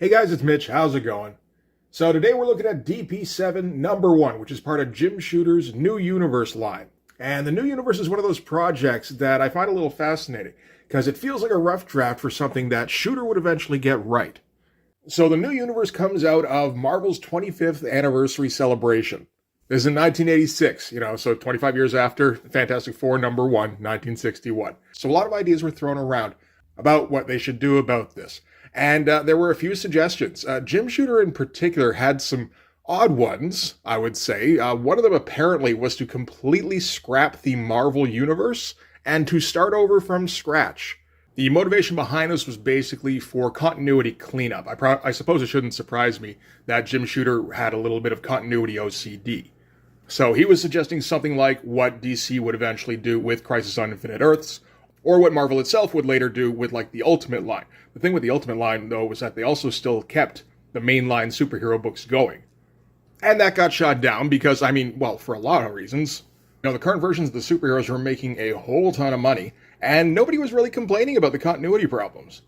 Hey guys, it's Mitch. How's it going? So today we're looking at D.P.7 number 1, which is part of Jim Shooter's New Universe line. And the New Universe is one of those projects that I find a little fascinating because it feels like a rough draft for something that Shooter would eventually get right. So the New Universe comes out of Marvel's 25th anniversary celebration. This is in 1986, so 25 years after Fantastic Four number 1, 1961. So a lot of ideas were thrown around about what they should do about this. And there were a few suggestions. Jim Shooter in particular had some odd ones, I would say. One of them apparently was to completely scrap the Marvel Universe and to start over from scratch. The motivation behind this was basically for continuity cleanup. I suppose it shouldn't surprise me that Jim Shooter had a little bit of continuity OCD. So he was suggesting something like what DC would eventually do with Crisis on Infinite Earths, or what Marvel itself would later do with like the Ultimate line. The thing with the Ultimate line, though, was that they also still kept the mainline superhero books going. And that got shot down because, for a lot of reasons. The current versions of the superheroes were making a whole ton of money, and nobody was really complaining about the continuity problems.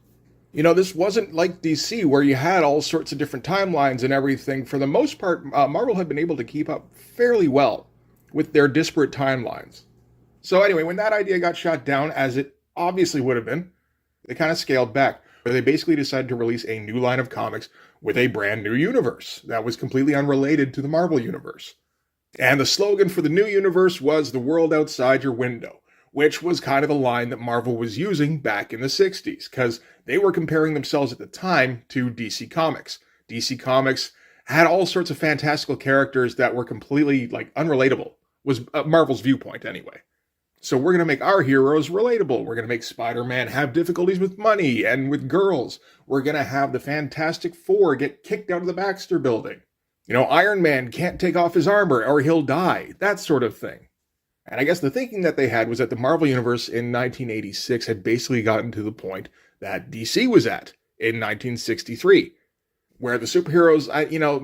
This wasn't like DC where you had all sorts of different timelines and everything. For the most part, Marvel had been able to keep up fairly well with their disparate timelines. So anyway, when that idea got shot down, as it obviously would have been, they kind of scaled back. They basically decided to release a new line of comics with a brand new universe that was completely unrelated to the Marvel universe. And the slogan for the new universe was "The world outside your window," which was kind of the line that Marvel was using back in the 60s, because they were comparing themselves at the time to DC Comics. DC Comics had all sorts of fantastical characters that were completely, unrelatable, was Marvel's viewpoint anyway. So we're going to make our heroes relatable. We're going to make Spider-Man have difficulties with money and with girls. We're going to have the Fantastic Four get kicked out of the Baxter Building. Iron Man can't take off his armor or he'll die. That sort of thing. And I guess the thinking that they had was that the Marvel Universe in 1986 had basically gotten to the point that DC was at in 1963, where the superheroes,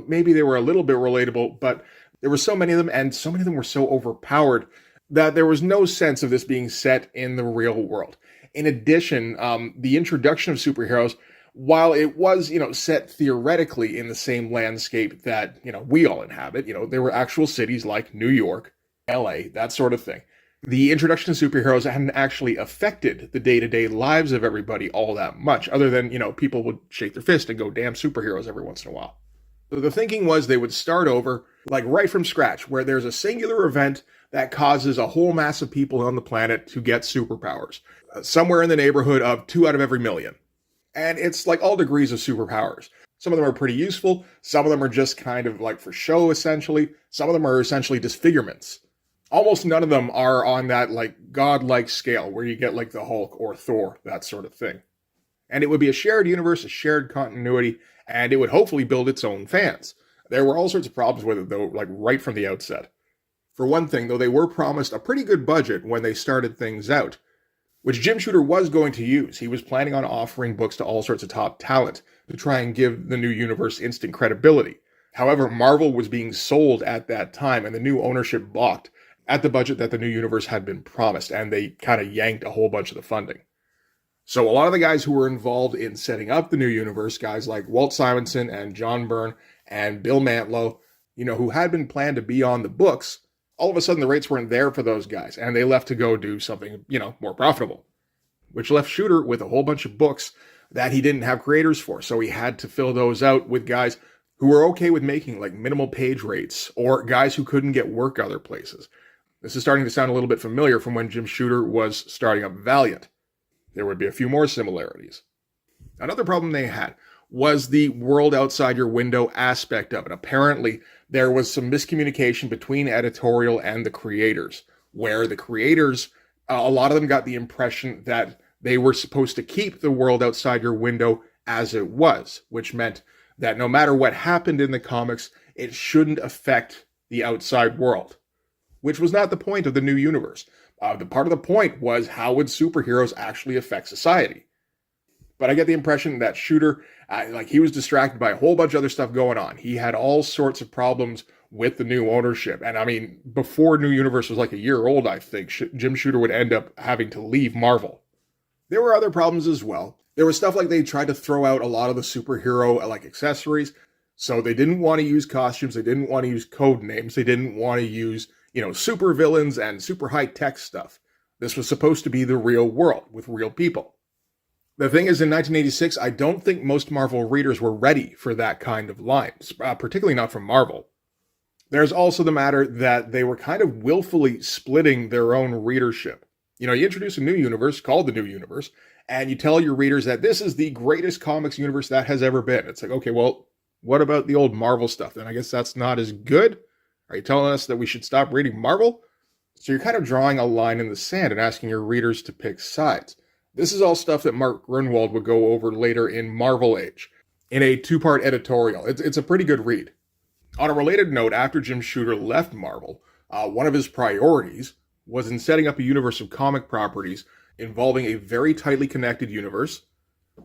maybe they were a little bit relatable, but there were so many of them, and so many of them were so overpowered that there was no sense of this being set in the real world. In addition, the introduction of superheroes, while it was, set theoretically in the same landscape that, we all inhabit, there were actual cities like New York, LA, that sort of thing. The introduction of superheroes hadn't actually affected the day-to-day lives of everybody all that much, other than, people would shake their fist and go, damn superheroes, every once in a while. So the thinking was they would start over, right from scratch, where there's a singular event that causes a whole mass of people on the planet to get superpowers. Somewhere in the neighborhood of 2 out of every million. And it's all degrees of superpowers. Some of them are pretty useful. Some of them are just kind of for show, essentially. Some of them are essentially disfigurements. Almost none of them are on that godlike scale where you get the Hulk or Thor, that sort of thing. And it would be a shared universe, a shared continuity, and it would hopefully build its own fans. There were all sorts of problems with it, though, right from the outset. For one thing, though, they were promised a pretty good budget when they started things out, which Jim Shooter was going to use. He was planning on offering books to all sorts of top talent to try and give the new universe instant credibility. However, Marvel was being sold at that time, and the new ownership balked at the budget that the new universe had been promised, and they kind of yanked a whole bunch of the funding. So a lot of the guys who were involved in setting up the new universe, guys like Walt Simonson and John Byrne and Bill Mantlo, who had been planned to be on the books, all of a sudden the rates weren't there for those guys, and they left to go do something, more profitable, which left Shooter with a whole bunch of books that he didn't have creators for. So he had to fill those out with guys who were okay with making minimal page rates, or guys who couldn't get work other places. This is starting to sound a little bit familiar from when Jim Shooter was starting up Valiant. There would be a few more similarities. Another problem they had was the world outside your window aspect of it. Apparently, there was some miscommunication between editorial and the creators, where the creators, a lot of them got the impression that they were supposed to keep the world outside your window as it was, which meant that no matter what happened in the comics, it shouldn't affect the outside world, which was not the point of the new universe. The part of the point was, how would superheroes actually affect society? But I get the impression that Shooter, he was distracted by a whole bunch of other stuff going on. He had all sorts of problems with the new ownership. And before New Universe was a year old, I think, Jim Shooter would end up having to leave Marvel. There were other problems as well. There was stuff like they tried to throw out a lot of the superhero like accessories. So they didn't want to use costumes. They didn't want to use code names. They didn't want to use, super villains and super high tech stuff. This was supposed to be the real world with real people. The thing is, in 1986, I don't think most Marvel readers were ready for that kind of line, particularly not from Marvel. There's also the matter that they were kind of willfully splitting their own readership. You introduce a new universe called the New Universe, and you tell your readers that this is the greatest comics universe that has ever been. It's like, okay, well, what about the old Marvel stuff? Then I guess that's not as good? Are you telling us that we should stop reading Marvel? So you're kind of drawing a line in the sand and asking your readers to pick sides. This is all stuff that Mark Grunwald would go over later in Marvel Age, in a 2-part editorial. It's a pretty good read. On a related note, after Jim Shooter left Marvel, one of his priorities was in setting up a universe of comic properties involving a very tightly connected universe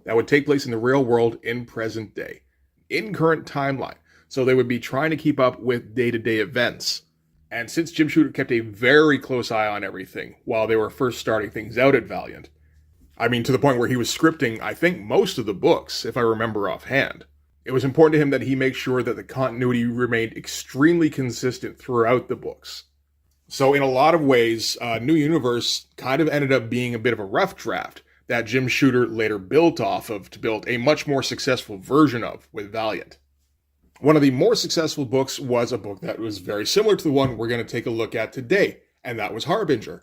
that would take place in the real world in present day, in current timeline. So they would be trying to keep up with day-to-day events. And since Jim Shooter kept a very close eye on everything while they were first starting things out at Valiant, to the point where he was scripting, I think, most of the books, if I remember offhand, it was important to him that he make sure that the continuity remained extremely consistent throughout the books. So in a lot of ways, New Universe kind of ended up being a bit of a rough draft that Jim Shooter later built off of to build a much more successful version of with Valiant. One of the more successful books was a book that was very similar to the one we're going to take a look at today, and that was Harbinger,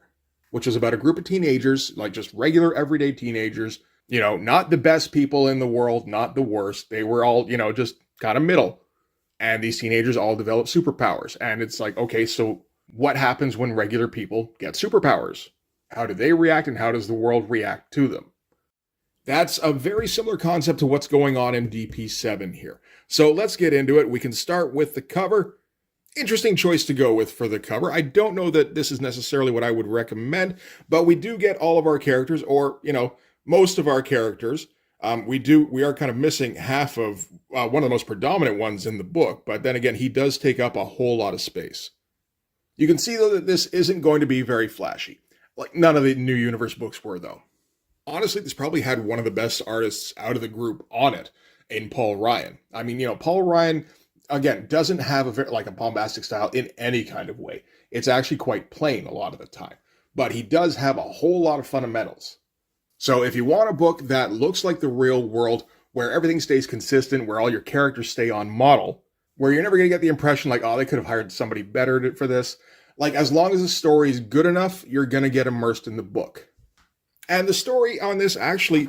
which was about a group of teenagers, like just regular everyday teenagers, not the best people in the world, not the worst. They were all, just kind of middle. And these teenagers all develop superpowers. And it's like, okay, so what happens when regular people get superpowers? How do they react and how does the world react to them? That's a very similar concept to what's going on in D.P.7 here. So let's get into it. We can start with the cover. Interesting choice to go with for the cover. I don't know that this is necessarily what I would recommend, but we do get all of our characters, or, most of our characters. We are kind of missing half of one of the most predominant ones in the book, but then again, he does take up a whole lot of space. You can see, though, that this isn't going to be very flashy. Like, none of the New Universe books were, though. Honestly, this probably had one of the best artists out of the group on it in Paul Ryan. Paul Ryan, again, doesn't have a bombastic style in any kind of way. It's actually quite plain a lot of the time. But he does have a whole lot of fundamentals. So if you want a book that looks like the real world, where everything stays consistent, where all your characters stay on model, where you're never going to get the impression like, oh, they could have hired somebody better for this. Like, as long as the story is good enough, you're going to get immersed in the book. And the story on this, actually,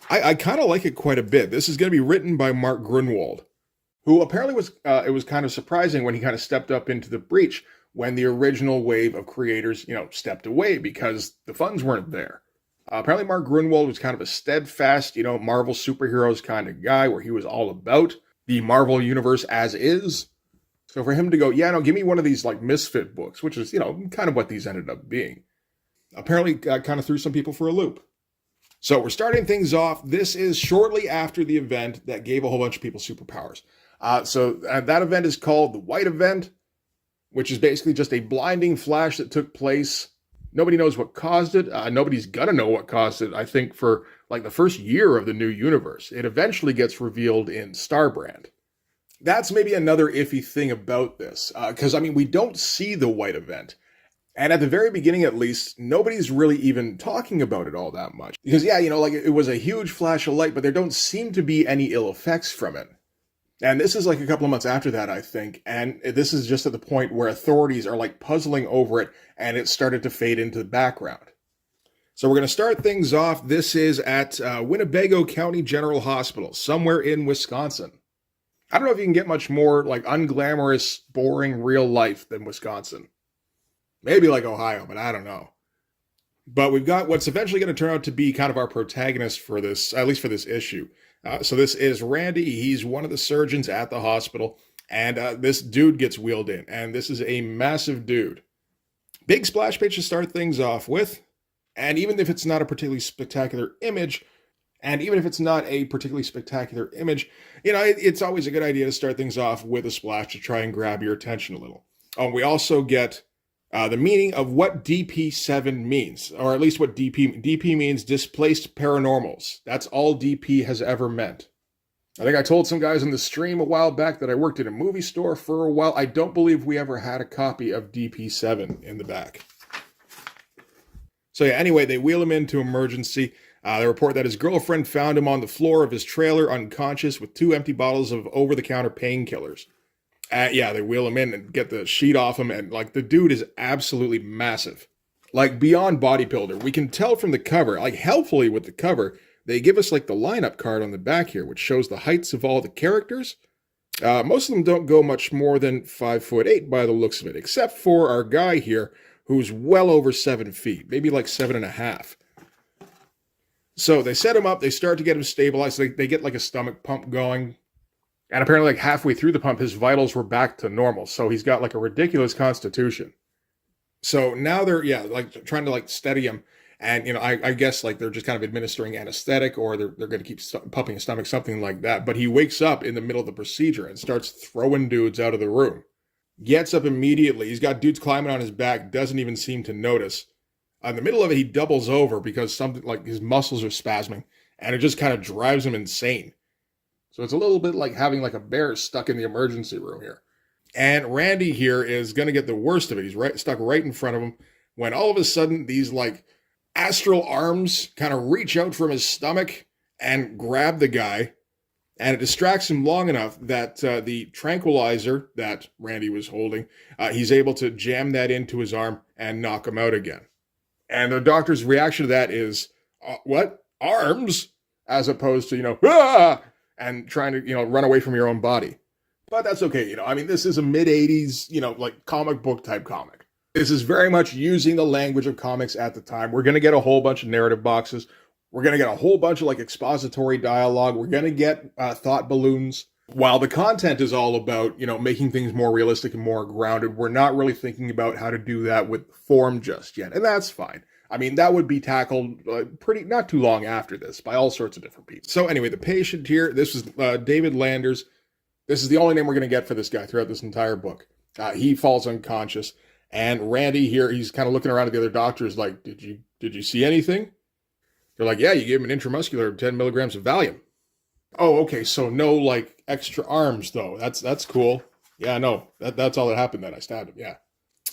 I kind of like it quite a bit. This is going to be written by Mark Grunwald, who apparently it was kind of surprising when he kind of stepped up into the breach when the original wave of creators, stepped away because the funds weren't there. Apparently Mark Grunwald was kind of a steadfast, Marvel superheroes kind of guy where he was all about the Marvel universe as is. So for him to go, give me one of these like misfit books, which is, kind of what these ended up being, apparently kind of threw some people for a loop. So we're starting things off. This is shortly after the event that gave a whole bunch of people superpowers. So that event is called the White Event, which is basically just a blinding flash that took place. Nobody knows what caused it. Nobody's going to know what caused it, I think, for like the first year of the New Universe. It eventually gets revealed in Starbrand. That's maybe another iffy thing about this, because, we don't see the White Event. And at the very beginning, at least, nobody's really even talking about it all that much. Because, it was a huge flash of light, but there don't seem to be any ill effects from it. And this is like a couple of months after that, I think. And this is just at the point where authorities are like puzzling over it, and it started to fade into the background. So we're going to start things off. This is at Winnebago County General Hospital, somewhere in Wisconsin. I don't know if you can get much more like unglamorous, boring real life than Wisconsin. Maybe like Ohio, but I don't know. But we've got what's eventually going to turn out to be kind of our protagonist for this, at least for this issue. So this is Randy. He's one of the surgeons at the hospital, and this dude gets wheeled in, and this is a massive dude. Big splash page to start things off with, and even if it's not a particularly spectacular image, it's always a good idea to start things off with a splash to try and grab your attention a little. We also get the meaning of what DP7 means, or at least what DP means, displaced paranormals. That's all DP has ever meant. I think I told some guys on the stream a while back that I worked at a movie store for a while. I don't believe we ever had a copy of DP7 in the back. So yeah, anyway, they wheel him into emergency. They report that his girlfriend found him on the floor of his trailer unconscious with 2 empty bottles of over-the-counter painkillers. Yeah, they wheel him in and get the sheet off him, and like the dude is absolutely massive. Like beyond bodybuilder. We can tell from the cover, like helpfully with the cover, they give us like the lineup card on the back here, which shows the heights of all the characters. Most of them don't go much more than 5'8" by the looks of it, except for our guy here, who's well over 7 feet, maybe like 7.5. So they set him up, they start to get him stabilized, they get like a stomach pump going, and apparently like halfway through the pump, his vitals were back to normal, so he's got like a ridiculous constitution. So now they're, yeah, like trying to like steady him. And, you know, I guess like they're just kind of administering anesthetic, or they're going to keep pumping his stomach, something like that. But he wakes up in the middle of the procedure and starts throwing dudes out of the room. Gets up immediately. He's got dudes climbing on his back, doesn't even seem to notice. In the middle of it, he doubles over because something like his muscles are spasming, and it just kind of drives him insane. So it's a little bit like having like a bear stuck in the emergency room here. And Randy here is going to get the worst of it. He's stuck right in front of him when all of a sudden these like astral arms kind of reach out from his stomach and grab the guy, and it distracts him long enough that the tranquilizer that Randy was holding, he's able to jam that into his arm and knock him out again. And the doctor's reaction to that is, what? Arms? As opposed to, you know, ah! And trying to, you know, run away from your own body. But that's okay, you know, I mean, this is a mid-80s, you know, like comic book type comic. This is very much using the language of comics at the time. We're going to get a whole bunch of narrative boxes. We're going to get a whole bunch of like expository dialogue. We're going to get thought balloons. While the content is all about, you know, making things more realistic and more grounded, we're not really thinking about how to do that with form just yet. And that's fine. I mean, that would be tackled not too long after this by all sorts of different people. So anyway, the patient here, this is David Landers. This is the only name we're going to get for this guy throughout this entire book. He falls unconscious. And Randy here, he's kind of looking around at the other doctors like, did you see anything? They're like, yeah, you gave him an intramuscular 10 milligrams of Valiant. Oh, okay, so no, like, extra arms, though. That's cool. Yeah, no, that's all that happened then. I stabbed him, yeah.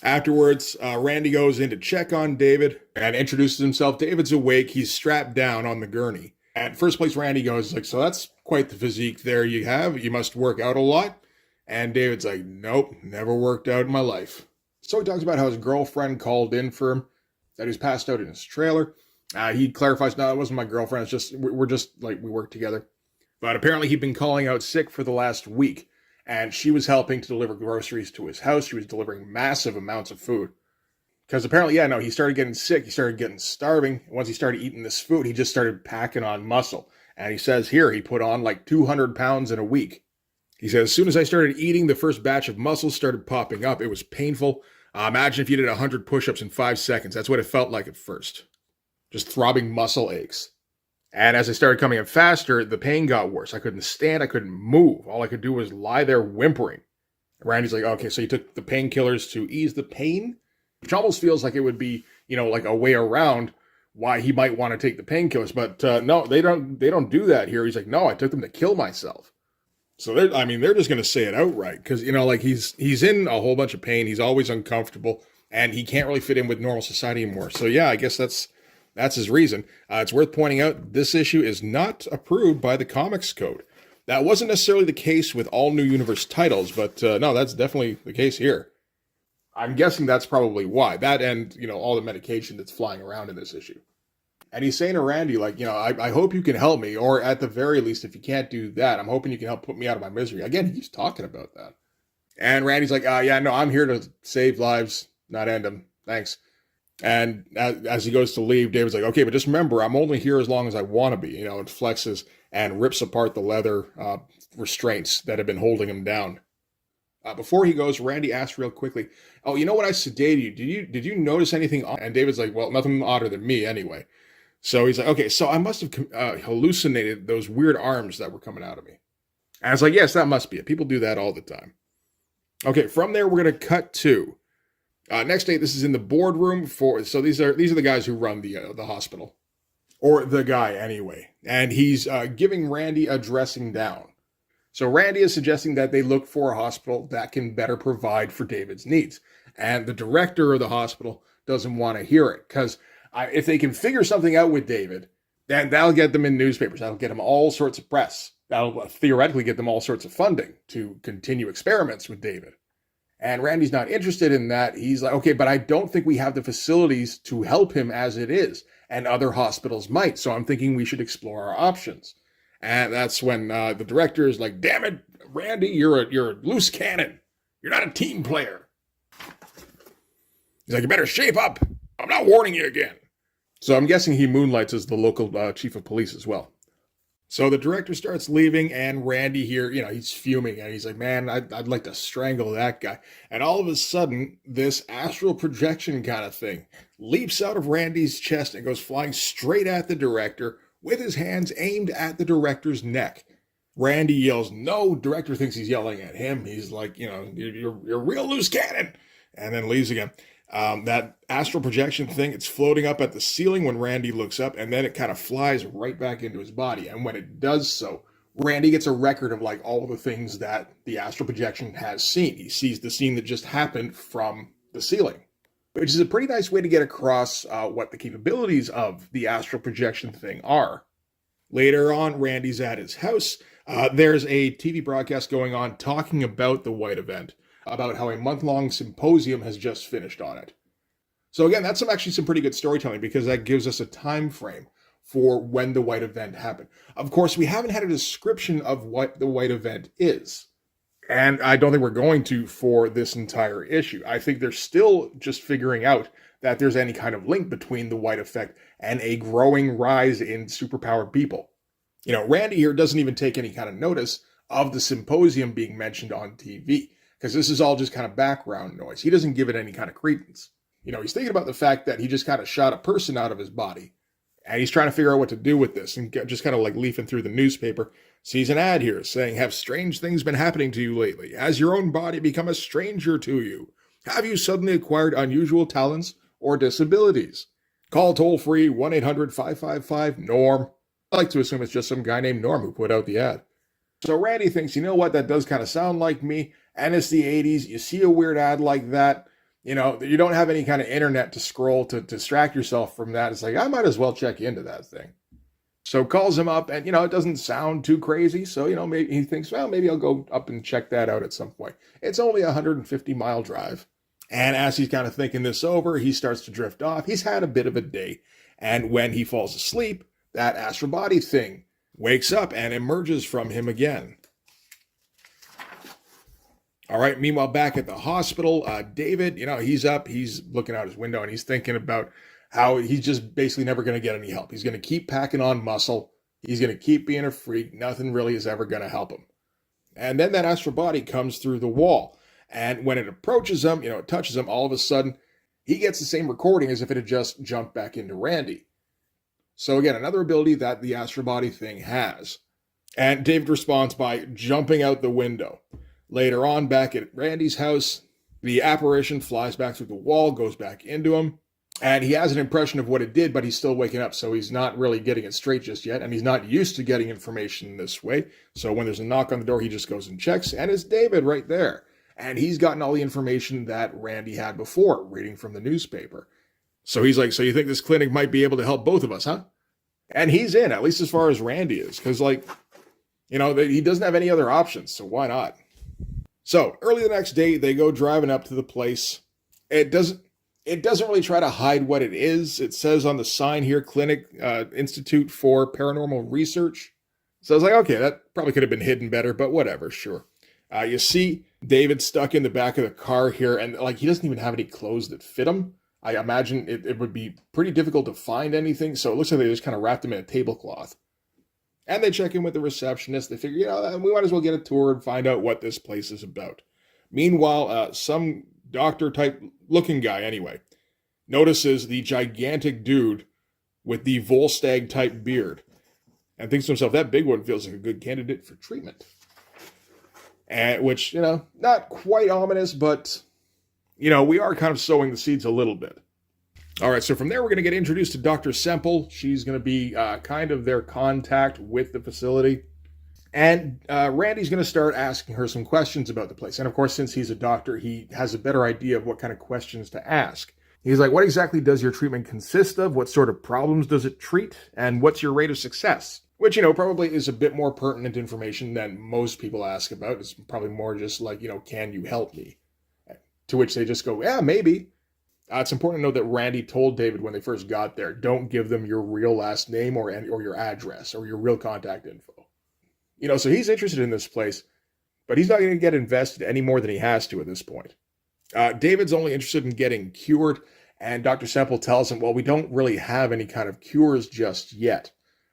Afterwards, Randy goes in to check on David and introduces himself. David's awake. He's strapped down on the gurney. At first place, Randy goes like, so that's quite the physique there you have. You must work out a lot. And David's like, nope, never worked out in my life. So he talks about how his girlfriend called in for him, that he was passed out in his trailer. He clarifies, no, it wasn't my girlfriend. It's just, we're just like, we work together. But apparently he'd been calling out sick for the last week. And she was helping to deliver groceries to his house. She was delivering massive amounts of food. Because apparently, yeah, no, he started getting sick. He started getting starving. Once he started eating this food, he just started packing on muscle. And he says here, he put on like 200 pounds in a week. He says, as soon as I started eating, the first batch of muscles started popping up. It was painful. Imagine if you did 100 push-ups in 5 seconds. That's what it felt like at first. Just throbbing muscle aches. And as I started coming in faster, the pain got worse. I couldn't stand. I couldn't move. All I could do was lie there whimpering. Randy's like, okay, so you took the painkillers to ease the pain? Which almost feels like it would be, you know, like a way around why he might want to take the painkillers. But no, they don't do that here. He's like, no, I took them to kill myself. So they're just going to say it outright because, you know, like he's in a whole bunch of pain. He's always uncomfortable and he can't really fit in with normal society anymore. So yeah, I guess that's his reason. It's worth pointing out this issue is not approved by the Comics Code. That wasn't necessarily the case with all New Universe titles, but no, that's definitely the case here. I'm guessing that's probably why. That and, you know, all the medication that's flying around in this issue. And he's saying to Randy, like, you know, I hope you can help me, or at the very least, if you can't do that, I'm hoping you can help put me out of my misery. Again, he's talking about that. And Randy's like, yeah, no, I'm here to save lives, not end them. Thanks. And as he goes to leave, David's like, okay, but just remember, I'm only here as long as I want to be. You know, it flexes and rips apart the leather restraints that have been holding him down. Before he goes, Randy asks real quickly, oh, you know what I sedated you? Did you notice anything odd? And David's like, well, nothing odder than me anyway. So he's like, okay, so I must have hallucinated those weird arms that were coming out of me. And I was like, yes, that must be it. People do that all the time. Okay, from there, we're going to cut to Next day, this is in the boardroom so these are the guys who run the hospital, or the guy anyway, and he's giving Randy a dressing down. So Randy is suggesting that they look for a hospital that can better provide for David's needs, and the director of the hospital doesn't want to hear it because if they can figure something out with David, then that'll get them in newspapers. That'll get them all sorts of press. That'll theoretically get them all sorts of funding to continue experiments with David. And Randy's not interested in that. He's like, okay, but I don't think we have the facilities to help him as it is. And other hospitals might. So I'm thinking we should explore our options. And that's when the director is like, damn it, Randy, you're a loose cannon. You're not a team player. He's like, you better shape up. I'm not warning you again. So I'm guessing he moonlights as the local chief of police as well. So the director starts leaving, and Randy here, he's fuming, and he's like, man, I'd like to strangle that guy. And all of a sudden, this astral projection kind of thing leaps out of Randy's chest and goes flying straight at the director with his hands aimed at the director's neck. Randy yells, no. Director thinks he's yelling at him. He's like, you're a real loose cannon, and then leaves again. That astral projection thing, it's floating up at the ceiling when Randy looks up, and then it kind of flies right back into his body. And when it does so, Randy gets a record of like all the things that the astral projection has seen. He sees the scene that just happened from the ceiling, which is a pretty nice way to get across what the capabilities of the astral projection thing are. Later on, Randy's at his house. There's a TV broadcast going on talking about the White event, about how a month-long symposium has just finished on it. So again, that's actually some pretty good storytelling because that gives us a time frame for when the White event happened. Of course, we haven't had a description of what the White event is. And I don't think we're going to for this entire issue. I think they're still just figuring out that there's any kind of link between the White effect and a growing rise in superpowered people. Randy here doesn't even take any kind of notice of the symposium being mentioned on TV. Because this is all just kind of background noise. He doesn't give it any kind of credence. He's thinking about the fact that he just kind of shot a person out of his body. And he's trying to figure out what to do with this. And just kind of like leafing through the newspaper, sees an ad here saying, have strange things been happening to you lately? Has your own body become a stranger to you? Have you suddenly acquired unusual talents or disabilities? Call toll-free 1-800-555-NORM. I like to assume it's just some guy named Norm who put out the ad. So Randy thinks, you know what, that does kind of sound like me. And it's the 80s. You see a weird ad like that. You don't have any kind of internet to scroll to distract yourself from that. It's like, I might as well check into that thing. So calls him up and, it doesn't sound too crazy. So, maybe he thinks, well, maybe I'll go up and check that out at some point. It's only a 150-mile drive. And as he's kind of thinking this over, he starts to drift off. He's had a bit of a day. And when he falls asleep, that astral body thing wakes up and emerges from him again. All right, meanwhile, back at the hospital, David, he's up, he's looking out his window, and he's thinking about how he's just basically never going to get any help. He's going to keep packing on muscle. He's going to keep being a freak. Nothing really is ever going to help him. And then that astral body comes through the wall. And when it approaches him, it touches him, all of a sudden, he gets the same recording as if it had just jumped back into Randy. So again, another ability that the astral body thing has. And David responds by jumping out the window. Later on, back at Randy's house, the apparition flies back through the wall, goes back into him, and he has an impression of what it did, but he's still waking up, so he's not really getting it straight just yet, and he's not used to getting information this way. So when there's a knock on the door, he just goes and checks, and it's David right there. And he's gotten all the information that Randy had before, reading from the newspaper. So he's like, so you think this clinic might be able to help both of us, huh? And he's in, at least as far as Randy is, because he doesn't have any other options, so why not? So early the next day, they go driving up to the place. It doesn't really try to hide what it is. It says on the sign here, Clinic Institute for Paranormal Research. So I was like, okay, that probably could have been hidden better, but whatever, sure. You see David stuck in the back of the car here, and he doesn't even have any clothes that fit him. I imagine it would be pretty difficult to find anything, so it looks like they just kind of wrapped him in a tablecloth. And they check in with the receptionist. They figure, we might as well get a tour and find out what this place is about. Meanwhile, some doctor-type looking guy, anyway, notices the gigantic dude with the Volstagg-type beard and thinks to himself, that big one feels like a good candidate for treatment. And which, not quite ominous, but we are kind of sowing the seeds a little bit. All right, so from there, we're going to get introduced to Dr. Semple. She's going to be kind of their contact with the facility. And Randy's going to start asking her some questions about the place. And of course, since he's a doctor, he has a better idea of what kind of questions to ask. He's like, what exactly does your treatment consist of? What sort of problems does it treat? And what's your rate of success? Which, probably is a bit more pertinent information than most people ask about. It's probably more just like, can you help me? To which they just go, yeah, maybe. It's important to know that Randy told David when they first got there, don't give them your real last name or your address or your real contact info. So he's interested in this place, but he's not going to get invested any more than he has to at this point. David's only interested in getting cured, and Dr. Semple tells him, well, we don't really have any kind of cures just yet.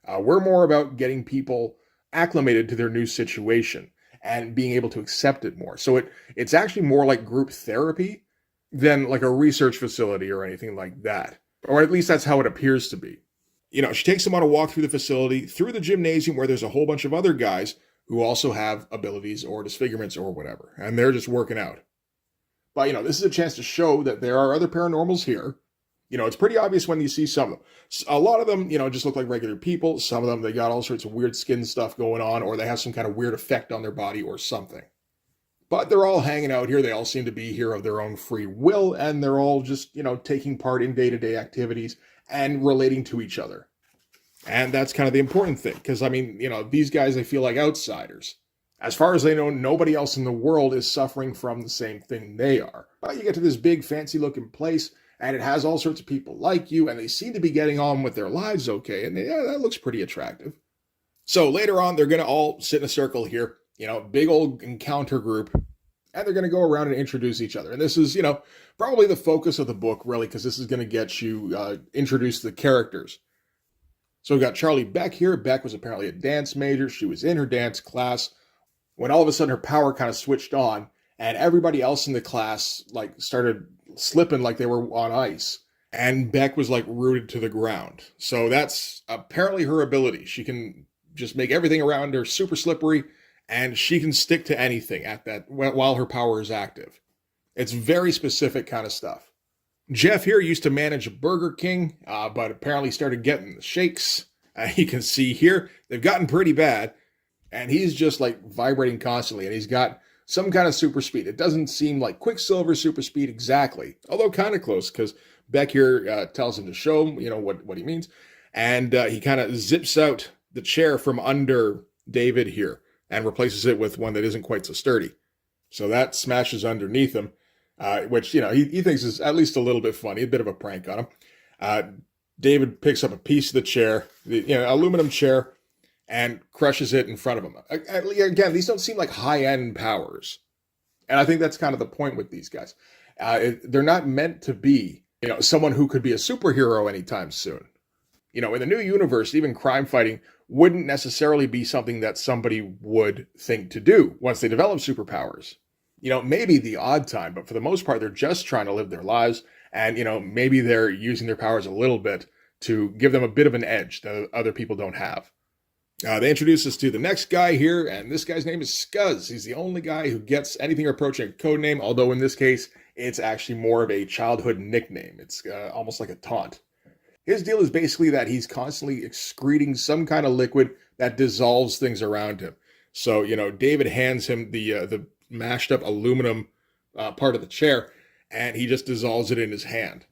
We're more about getting people acclimated to their new situation and being able to accept it more. So it's actually more like group therapy than like a research facility or anything like that. Or at least that's how it appears to be. She takes them on a walk through the facility, through the gymnasium where there's a whole bunch of other guys who also have abilities or disfigurements or whatever, and they're just working out. But, this is a chance to show that there are other paranormals here. It's pretty obvious when you see some of them. A lot of them, just look like regular people. Some of them, they got all sorts of weird skin stuff going on, or they have some kind of weird effect on their body or something. But they're all hanging out here. They all seem to be here of their own free will, and they're all just, taking part in day-to-day activities and relating to each other. And that's kind of the important thing, because, these guys, they feel like outsiders. As far as they know, nobody else in the world is suffering from the same thing they are. But you get to this big, fancy-looking place, and it has all sorts of people like you, and they seem to be getting on with their lives okay, and that looks pretty attractive. So later on, they're going to all sit in a circle here, big old encounter group, and they're going to go around and introduce each other. And this is, probably the focus of the book, really, because this is going to get you introduced to the characters. So we've got Charlie Beck here. Beck was apparently a dance major. She was in her dance class when all of a sudden her power kind of switched on, and everybody else in the class started slipping like they were on ice. And Beck was rooted to the ground. So that's apparently her ability. She can just make everything around her super slippery, and she can stick to anything at that while her power is active. It's very specific kind of stuff. Jeff here used to manage a Burger King, but apparently started getting the shakes. You can see here, they've gotten pretty bad, and he's just vibrating constantly, and he's got some kind of super speed. It doesn't seem like Quicksilver super speed exactly, although kind of close, because Beck here tells him to show him, what he means, and he kind of zips out the chair from under David here and replaces it with one that isn't quite so sturdy. So that smashes underneath him, which, he thinks is at least a little bit funny, a bit of a prank on him. David picks up a piece of the chair, the aluminum chair, and crushes it in front of him. Again, these don't seem like high-end powers. And I think that's kind of the point with these guys. They're not meant to be, someone who could be a superhero anytime soon. In the new universe, even crime fighting wouldn't necessarily be something that somebody would think to do once they develop superpowers. Maybe the odd time, but for the most part, they're just trying to live their lives. And, maybe they're using their powers a little bit to give them a bit of an edge that other people don't have. They introduce us to the next guy here, and this guy's name is Scuzz. He's the only guy who gets anything approaching a code name, although in this case, it's actually more of a childhood nickname. It's almost like a taunt. His deal is basically that he's constantly excreting some kind of liquid that dissolves things around him. So, David hands him the mashed up aluminum part of the chair, and he just dissolves it in his hand.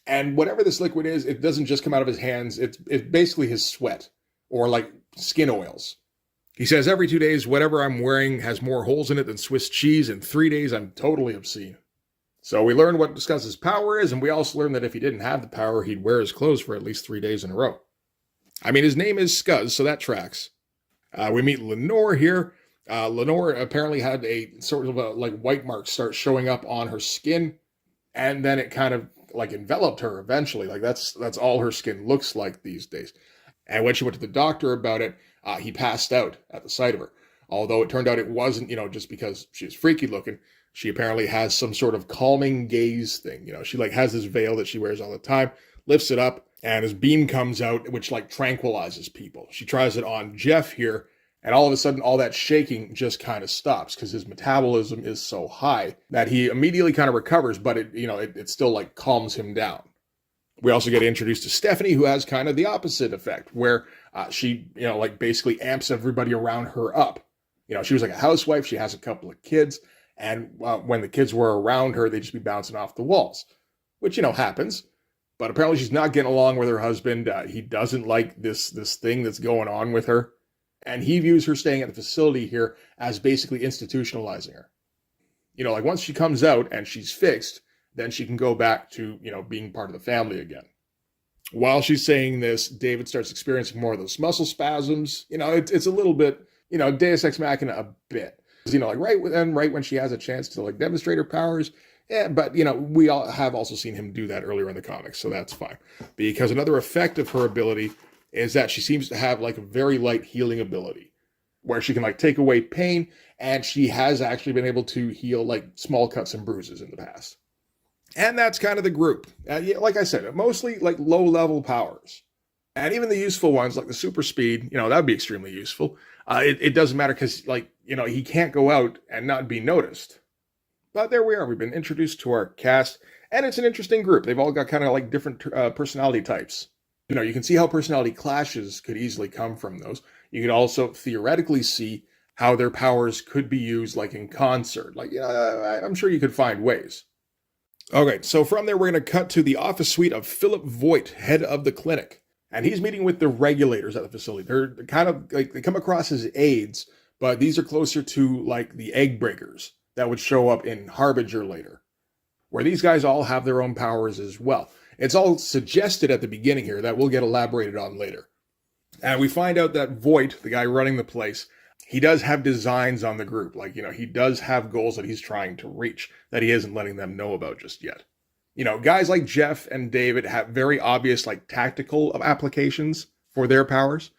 And whatever this liquid is, it doesn't just come out of his hands. It's basically his sweat or skin oils. He says every 2 days, whatever I'm wearing has more holes in it than Swiss cheese. In 3 days, I'm totally obscene. So we learn what Scuzz's power is, and we also learn that if he didn't have the power, he'd wear his clothes for at least 3 days in a row. His name is Scuzz, so that tracks. We meet Lenore here. Lenore apparently had a sort of a white mark start showing up on her skin, and then it kind of enveloped her eventually. That's all her skin looks like these days. And when she went to the doctor about it, he passed out at the sight of her. Although it turned out it wasn't, just because she was freaky looking. She apparently has some sort of calming gaze thing. She has this veil that she wears all the time, lifts it up, and his beam comes out, which tranquilizes people. She tries it on Jeff here, And all of a sudden, all that shaking just kind of stops because his metabolism is so high that he immediately kind of recovers, but it still like calms him down. We also get introduced to Stephanie, who has kind of the opposite effect, where she, like basically amps everybody around her up. She was like a housewife. She has a couple of kids. And when the kids were around her, they'd just be bouncing off the walls, which, happens. But apparently she's not getting along with her husband. He doesn't like this thing that's going on with her. And he views her staying at the facility here as basically institutionalizing her. Like once she comes out and she's fixed, then she can go back to, being part of the family again. While she's saying this, David starts experiencing more of those muscle spasms. It's a little bit, Deus Ex Machina a bit. Like right when she has a chance to like demonstrate her powers. Yeah, but we all have also seen him do that earlier in the comics, so that's fine. Because another effect of her ability is that she seems to have like a very light healing ability, where she can like take away pain, and she has actually been able to heal like small cuts and bruises in the past. And that's kind of the group. Like I said, mostly like low-level powers. And even the useful ones, like the super speed, that would be extremely useful. It doesn't matter because, he can't go out and not be noticed. But there we are. We've been introduced to our cast, and it's an interesting group. They've all got kind of like different personality types. You can see how personality clashes could easily come from those. You could also theoretically see how their powers could be used like in concert. I'm sure you could find ways. Okay, so from there, we're going to cut to the office suite of Philip Voigt, head of the clinic. And he's meeting with the regulators at the facility. They're kind of like, they come across as aides, but these are closer to like the egg breakers that would show up in Harbinger later, where these guys all have their own powers as well. It's all suggested at the beginning here that will get elaborated on later. And we find out that Voigt, the guy running the place, he does have designs on the group. He does have goals that he's trying to reach that he isn't letting them know about just yet. Guys like Jeff and David have very obvious, like, tactical applications for their powers.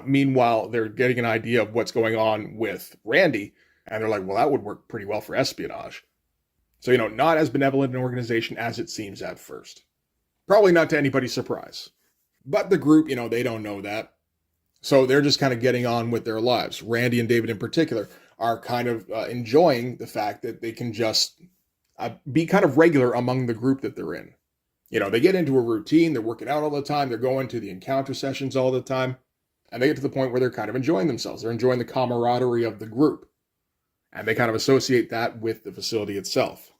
Meanwhile, they're getting an idea of what's going on with Randy, and they're like, well, that would work pretty well for espionage. So, not as benevolent an organization as it seems at first. Probably not to anybody's surprise. But the group, they don't know that. So they're just kind of getting on with their lives. Randy and David in particular are kind of enjoying the fact that they can just be kind of regular among the group that they're in. They get into a routine, they're working out all the time, they're going to the encounter sessions all the time, and they get to the point where they're kind of enjoying themselves. They're enjoying the camaraderie of the group. And they kind of associate that with the facility itself.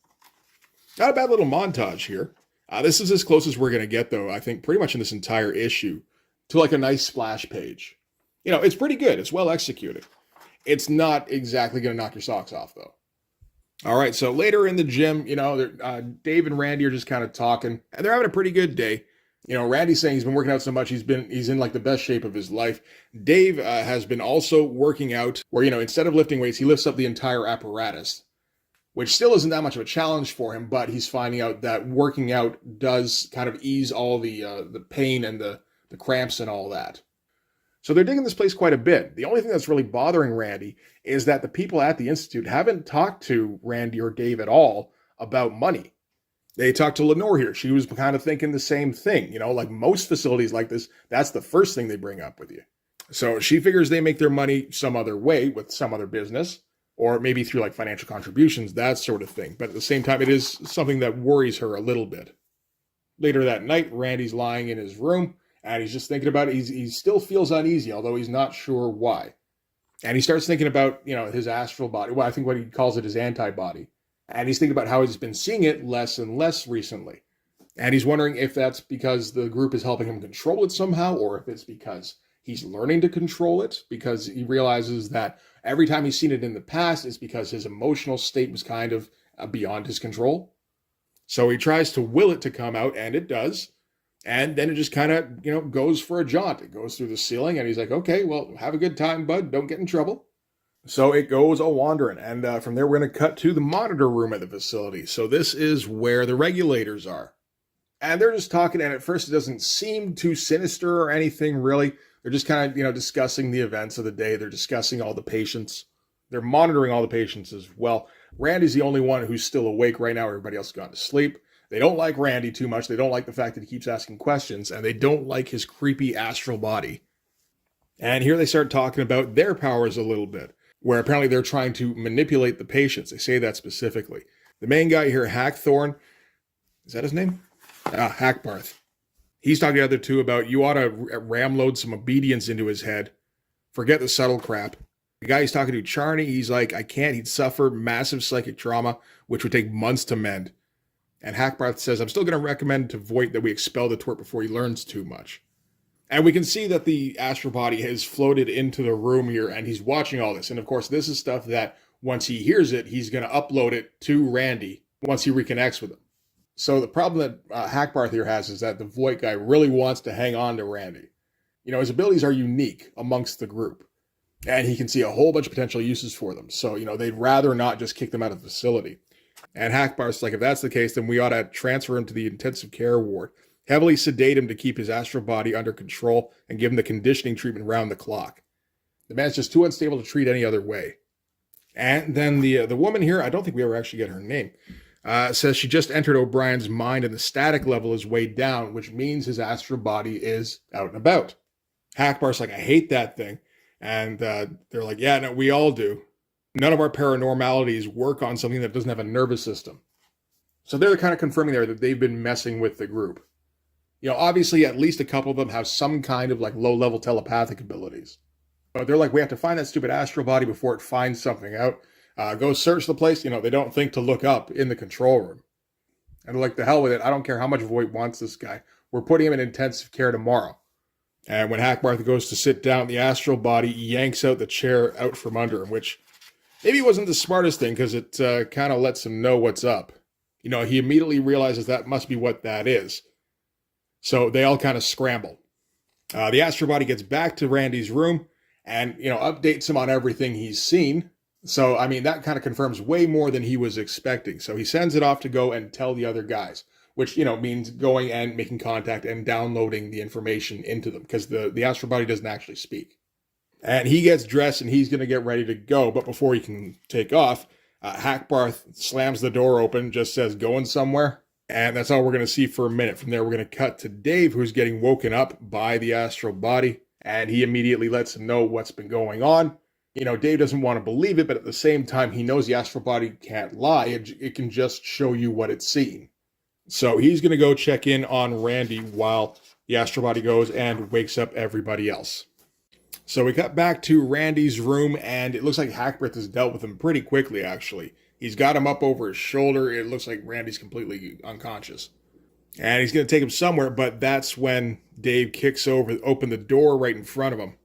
Not a bad little montage here. This is as close as we're going to get, though, I think, pretty much in this entire issue, to like a nice splash page. It's pretty good. It's well executed. It's not exactly going to knock your socks off, though. All right, so later in the gym, Dave and Randy are just kind of talking, and they're having a pretty good day. Randy's saying he's been working out so much, he's in like the best shape of his life. Dave has been also working out, where, instead of lifting weights, he lifts up the entire apparatus, which still isn't that much of a challenge for him, but he's finding out that working out does kind of ease all the pain and the cramps and all that. So they're digging this place quite a bit. The only thing that's really bothering Randy is that the people at the Institute haven't talked to Randy or Dave at all about money. They talked to Lenore here. She was kind of thinking the same thing. Like most facilities like this, that's the first thing they bring up with you. So she figures they make their money some other way with some other business, or maybe through like financial contributions, that sort of thing. But at the same time, it is something that worries her a little bit. Later that night, Randy's lying in his room, and he's just thinking about it. He still feels uneasy, although he's not sure why. And he starts thinking about, his astral body. Well, I think what he calls it his antibody. And he's thinking about how he's been seeing it less and less recently. And he's wondering if that's because the group is helping him control it somehow, or if it's because he's learning to control it, because he realizes that every time he's seen it in the past, it's because his emotional state was kind of beyond his control. So he tries to will it to come out, and it does. And then it just kind of, goes for a jaunt. It goes through the ceiling, and he's like, okay, well, have a good time, bud. Don't get in trouble. So it goes a-wandering, and from there we're going to cut to the monitor room at the facility. So this is where the regulators are. And they're just talking, and at first it doesn't seem too sinister or anything, really. They're just kind of, discussing the events of the day. They're discussing all the patients. They're monitoring all the patients as well. Randy's the only one who's still awake right now. Everybody else has gone to sleep. They don't like Randy too much. They don't like the fact that he keeps asking questions, and they don't like his creepy astral body. And here they start talking about their powers a little bit, where apparently they're trying to manipulate the patients. They say that specifically. The main guy here, Hackthorn, is that his name? Hackbarth. He's talking to the other two about you ought to ramload some obedience into his head. Forget the subtle crap. The guy he's talking to, Charney, he's like, I can't. He'd suffer massive psychic trauma, which would take months to mend. And Hackbarth says, I'm still going to recommend to Voight that we expel the twerp before he learns too much. And we can see that the astral body has floated into the room here, and he's watching all this. And of course, this is stuff that once he hears it, he's going to upload it to Randy once he reconnects with him. So the problem that Hackbarth here has is that the Voight guy really wants to hang on to Randy. You know, his abilities are unique amongst the group, and he can see a whole bunch of potential uses for them. So, you know, they'd rather not just kick them out of the facility. And Hackbarth's like, if that's the case, then we ought to transfer him to the intensive care ward, heavily sedate him to keep his astral body under control, and give him the conditioning treatment round the clock. The man's just too unstable to treat any other way. And then the woman here, I don't think we ever actually get her name, says she just entered O'Brien's mind and the static level is way down, which means his astral body is out and about. Hackbarth's like, I hate that thing. And they're like, yeah, no, we all do. None of our paranormalities work on something that doesn't have a nervous system. So they're kind of confirming there that they've been messing with the group. You know, obviously at least a couple of them have some kind of like low-level telepathic abilities. But they're like, we have to find that stupid astral body before it finds something out. Go search the place. You know, they don't think to look up in the control room. And like, the hell with it. I don't care how much Voight wants this guy. We're putting him in intensive care tomorrow. And when Hackbarth goes to sit down, the astral body yanks out the chair out from under him, which maybe wasn't the smartest thing because it kind of lets him know what's up. You know, he immediately realizes that must be what that is. So they all kind of scramble. The astral body gets back to Randy's room and, you know, updates him on everything he's seen. So, I mean, that kind of confirms way more than he was expecting. So he sends it off to go and tell the other guys, which, you know, means going and making contact and downloading the information into them because the astral body doesn't actually speak. And he gets dressed and he's going to get ready to go. But before he can take off, Hackbarth slams the door open, just says, going somewhere. And that's all we're going to see for a minute. From there, we're going to cut to Dave, who's getting woken up by the astral body. And he immediately lets him know what's been going on. You know, Dave doesn't want to believe it, but at the same time, he knows the astral body can't lie. It can just show you what it's seen. So he's going to go check in on Randy while the astral body goes and wakes up everybody else. So we cut back to Randy's room, and it looks like Hackbarth has dealt with him pretty quickly, actually. He's got him up over his shoulder. It looks like Randy's completely unconscious. And he's going to take him somewhere, but that's when Dave kicks open the door right in front of him.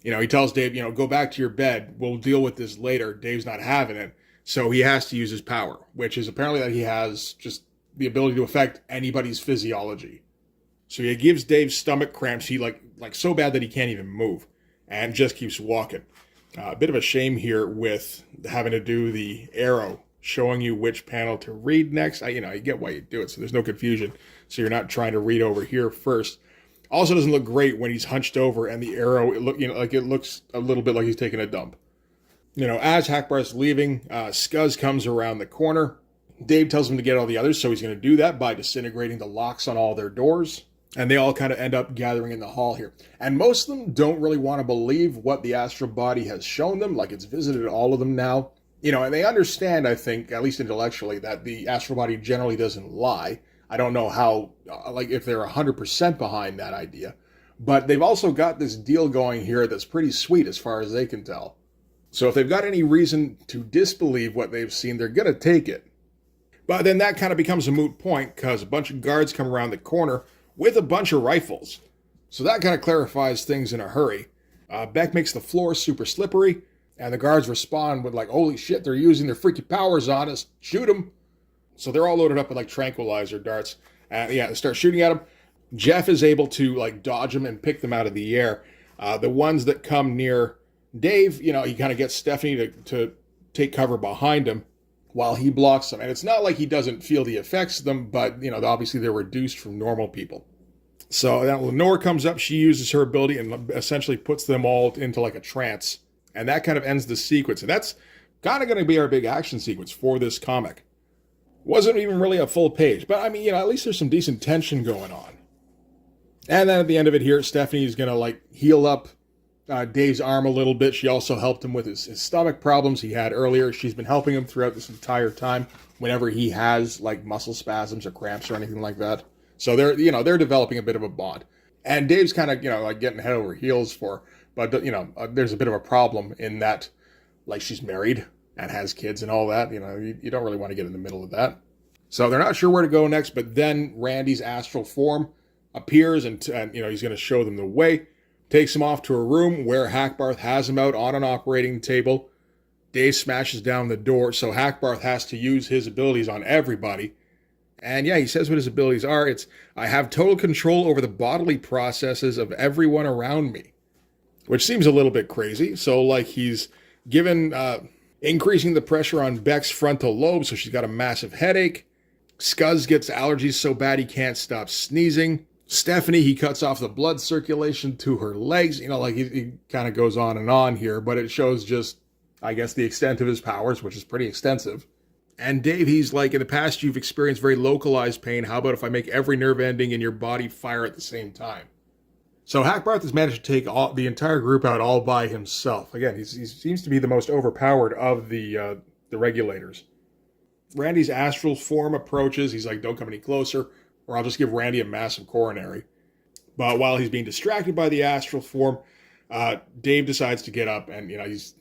You know, he tells Dave, you know, go back to your bed. We'll deal with this later. Dave's not having it. So he has to use his power, which is apparently that he has just the ability to affect anybody's physiology. So he gives Dave stomach cramps. He like so bad that he can't even move and just keeps walking. A bit of a shame here with having to do the arrow showing you which panel to read next. I get why you do it, so there's no confusion. So you're not trying to read over here first. Also doesn't look great when he's hunched over and the arrow, it looks a little bit like he's taking a dump. You know, as Hackbarth's leaving, Scuzz comes around the corner. Dave tells him to get all the others, so he's going to do that by disintegrating the locks on all their doors. And they all kind of end up gathering in the hall here. And most of them don't really want to believe what the astral body has shown them, like it's visited all of them now. You know, and they understand, I think, at least intellectually, that the astral body generally doesn't lie. I don't know how, if they're 100% behind that idea. But they've also got this deal going here that's pretty sweet as far as they can tell. So if they've got any reason to disbelieve what they've seen, they're going to take it. But then that kind of becomes a moot point because a bunch of guards come around the corner with a bunch of rifles. So that kind of clarifies things in a hurry. Beck makes the floor super slippery, and the guards respond with like, holy shit, they're using their freaky powers on us. Shoot them. So they're all loaded up with like tranquilizer darts. They start shooting at them. Jeff is able to like dodge them and pick them out of the air. The ones that come near Dave, you know, he kind of gets Stephanie to take cover behind him while he blocks them. And it's not like he doesn't feel the effects of them, but, you know, obviously they're reduced from normal people. So then Lenore comes up, she uses her ability and essentially puts them all into like a trance. And that kind of ends the sequence. And that's kind of going to be our big action sequence for this comic. Wasn't even really a full page, but I mean, you know, at least there's some decent tension going on. And then at the end of it here, Stephanie is going to like heal up Dave's arm a little bit. She also helped him with his stomach problems he had earlier. She's been helping him throughout this entire time whenever he has like muscle spasms or cramps or anything like that. So they're developing a bit of a bond. And Dave's kind of, like getting head over heels for, but, there's a bit of a problem in that, like, she's married and has kids and all that. You don't really want to get in the middle of that. So they're not sure where to go next, but then Randy's astral form appears and he's going to show them the way. Takes him off to a room where Hackbarth has him out on an operating table. Dave smashes down the door, so Hackbarth has to use his abilities on everybody. And yeah, he says what his abilities are. It's, I have total control over the bodily processes of everyone around me. Which seems a little bit crazy. So like he's given, increasing the pressure on Beck's frontal lobe, so she's got a massive headache. Scuzz gets allergies so bad he can't stop sneezing. Stephanie, he cuts off the blood circulation to her legs. He kind of goes on here, but it shows just, I guess, the extent of his powers, which is pretty extensive. And Dave, he's like, in the past, you've experienced very localized pain. How about if I make every nerve ending in your body fire at the same time? So Hackbarth has managed to take the entire group out all by himself. Again, he seems to be the most overpowered of the regulators. Randy's astral form approaches. He's like, don't come any closer, or I'll just give Randy a massive coronary. But while he's being distracted by the astral form, Dave decides to get up, and he's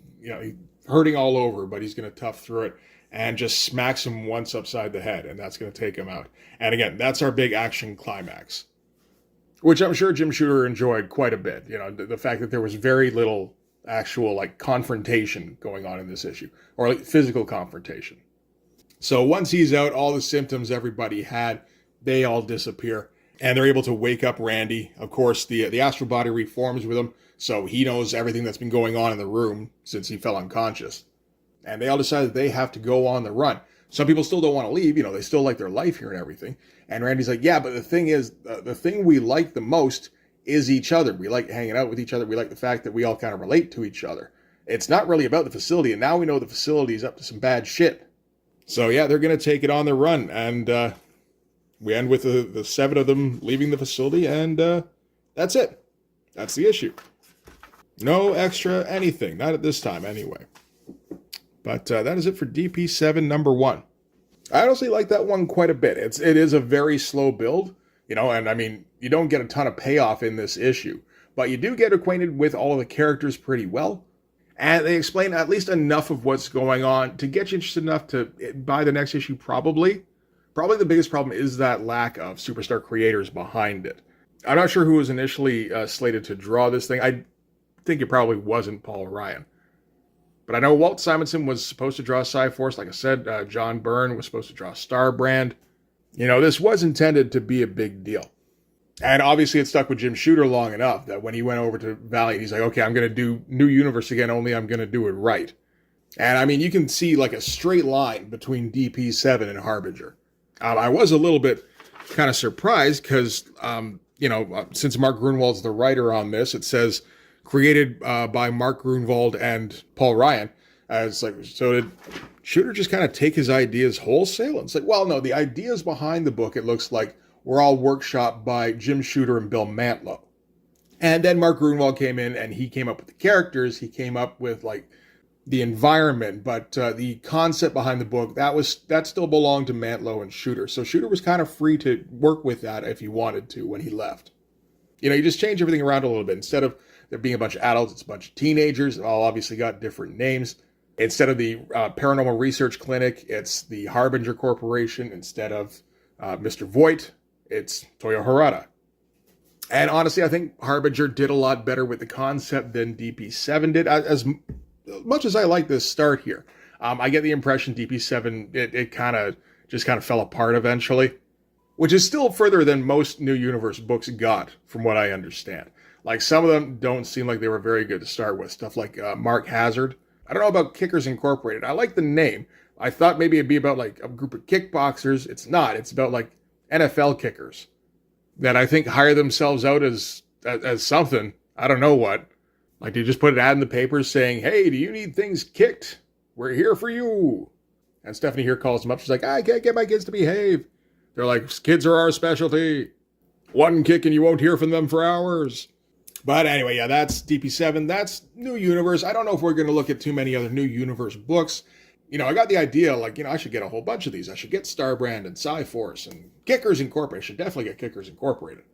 hurting all over, but he's going to tough through it and just smacks him once upside the head, and that's going to take him out. And again, that's our big action climax, which I'm sure Jim Shooter enjoyed quite a bit. The fact that there was very little actual confrontation going on in this issue, or physical confrontation. So once he's out, all the symptoms everybody had, they all disappear, and they're able to wake up Randy. Of course, the astral body reforms with him, so he knows everything that's been going on in the room since he fell unconscious. And they all decide that they have to go on the run. Some people still don't want to leave, they still like their life here and everything. And Randy's like, yeah, but the thing is, the thing we like the most is each other. We like hanging out with each other. We like the fact that we all kind of relate to each other. It's not really about the facility, and now we know the facility is up to some bad shit. So yeah, they're going to take it on the run, and we end with the 7 of them leaving the facility, and that's it. That's the issue. No extra anything, not at this time anyway. But that is it for D.P.7 number 1. I honestly like that one quite a bit. It is a very slow build, and I mean, you don't get a ton of payoff in this issue, but you do get acquainted with all of the characters pretty well. And they explain at least enough of what's going on to get you interested enough to buy the next issue, probably. Probably the biggest problem is that lack of superstar creators behind it. I'm not sure who was initially slated to draw this thing. I think it probably wasn't Paul Ryan. But I know Walt Simonson was supposed to draw Cyforce. Like I said, John Byrne was supposed to draw Starbrand. This was intended to be a big deal. And obviously it stuck with Jim Shooter long enough that when he went over to Valiant, he's like, okay, I'm going to do New Universe again, only I'm going to do it right. And I mean, you can see like a straight line between D.P.7 and Harbinger. I was a little bit kind of surprised because, since Mark Grunwald's the writer on this, it says created by Mark Grunwald and Paul Ryan. It's like, so did Shooter just kind of take his ideas wholesale? And it's like, well, no, the ideas behind the book, it looks like, were all workshopped by Jim Shooter and Bill Mantlo. And then Mark Grunwald came in and he came up with the characters. He came up with the environment, but the concept behind the book, that still belonged to Mantlo and Shooter. So Shooter was kind of free to work with that if he wanted to when he left. You just change everything around a little bit. Instead of there being a bunch of adults, it's a bunch of teenagers. All obviously got different names. Instead of the Paranormal Research Clinic, it's the Harbinger Corporation. Instead of Mr. Voight, it's Toyo Harada. And honestly, I think Harbinger did a lot better with the concept than DP7 did. As much as I like this start here, I get the impression DP7, it kind of fell apart eventually, which is still further than most New Universe books got, from what I understand. Like, some of them don't seem like they were very good to start with. Stuff like Mark Hazard. I don't know about Kickers Incorporated. I like the name. I thought maybe it'd be about a group of kickboxers. It's not. It's about NFL kickers that I think hire themselves out as something. I don't know what. They just put an ad in the paper saying, hey, do you need things kicked? We're here for you. And Stephanie here calls them up. She's like, I can't get my kids to behave. They're like, kids are our specialty. One kick and you won't hear from them for hours. But anyway, yeah, that's DP7. That's New Universe. I don't know if we're going to look at too many other New Universe books. I got the idea, like, I should get a whole bunch of these. I should get Starbrand and Cyforce and Kickers Incorporated. I should definitely get Kickers Incorporated.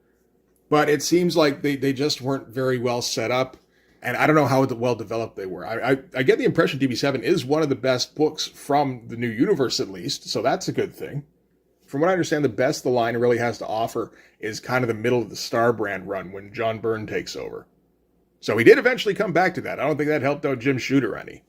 But it seems like they just weren't very well set up. And I don't know how well developed they were. I get the impression DP7 is one of the best books from the New Universe, at least. So that's a good thing. From what I understand, the best the line really has to offer is kind of the middle of the Starbrand run when John Byrne takes over. So he did eventually come back to that. I don't think that helped out Jim Shooter any.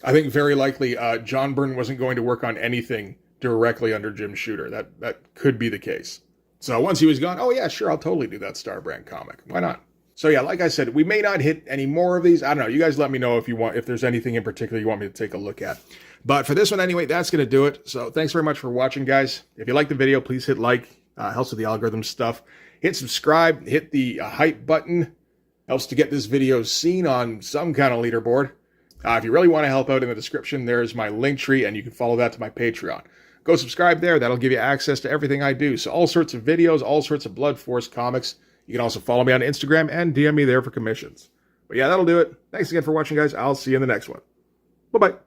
I think very likely John Byrne wasn't going to work on anything directly under Jim Shooter. That could be the case. So once he was gone, oh yeah, sure, I'll totally do that Starbrand comic. Why not? So yeah, like I said, we may not hit any more of these. I don't know. You guys let me know if there's anything in particular you want me to take a look at. But for this one anyway, that's going to do it. So thanks very much for watching, guys. If you like the video, please hit like. Helps with the algorithm stuff. Hit subscribe. Hit the hype button. Helps to get this video seen on some kind of leaderboard. If you really want to help out, in the description, there's my link tree, and you can follow that to my Patreon. Go subscribe there. That'll give you access to everything I do. So all sorts of videos, all sorts of Blood Force comics. You can also follow me on Instagram and DM me there for commissions. But yeah, that'll do it. Thanks again for watching, guys. I'll see you in the next one. Bye-bye.